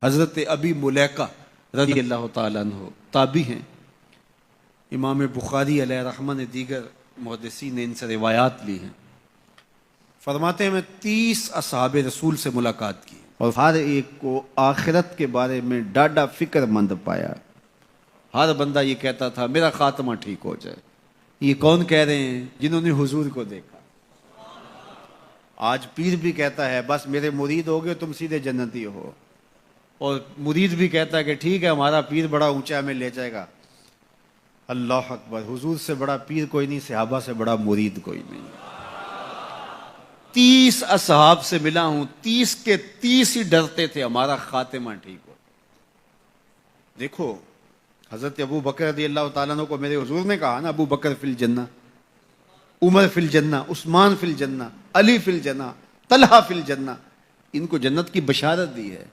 حضرت ابی ملیکہ رضی اللہ تعالیٰ عنہ تابعی ہیں. امام بخاری علیہ رحمہ نے دیگر محدثین نے ان سے روایات لی ہیں. فرماتے ہیں میں 30 اصحاب رسول سے ملاقات کی اور ہر ایک کو آخرت کے بارے میں ڈاڈا فکر مند پایا. ہر بندہ یہ کہتا تھا میرا خاتمہ ٹھیک ہو جائے. یہ کون کہہ رہے ہیں؟ جنہوں نے حضور کو دیکھا. آج پیر بھی کہتا ہے بس میرے مرید ہو گئے تم سیدھے جنتی ہو، اور مرید بھی کہتا ہے کہ ٹھیک ہے ہمارا پیر بڑا اونچا ہمیں لے جائے گا. اللہ اکبر! حضور سے بڑا پیر کوئی نہیں، صحابہ سے بڑا مرید کوئی نہیں. 30 اصحاب سے ملا ہوں، 30 کے 30 ہی ڈرتے تھے ہمارا خاتمہ ٹھیک ہو. دیکھو حضرت ابو بکر رضی اللہ تعالیٰ عنہ کو میرے حضور نے کہا نا ابو بکر فی الجنہ، عمر فی الجنہ، عثمان فی الجنہ، علی فی الجنہ، طلحہ فی الجنہ. ان کو جنت کی بشارت دی ہے.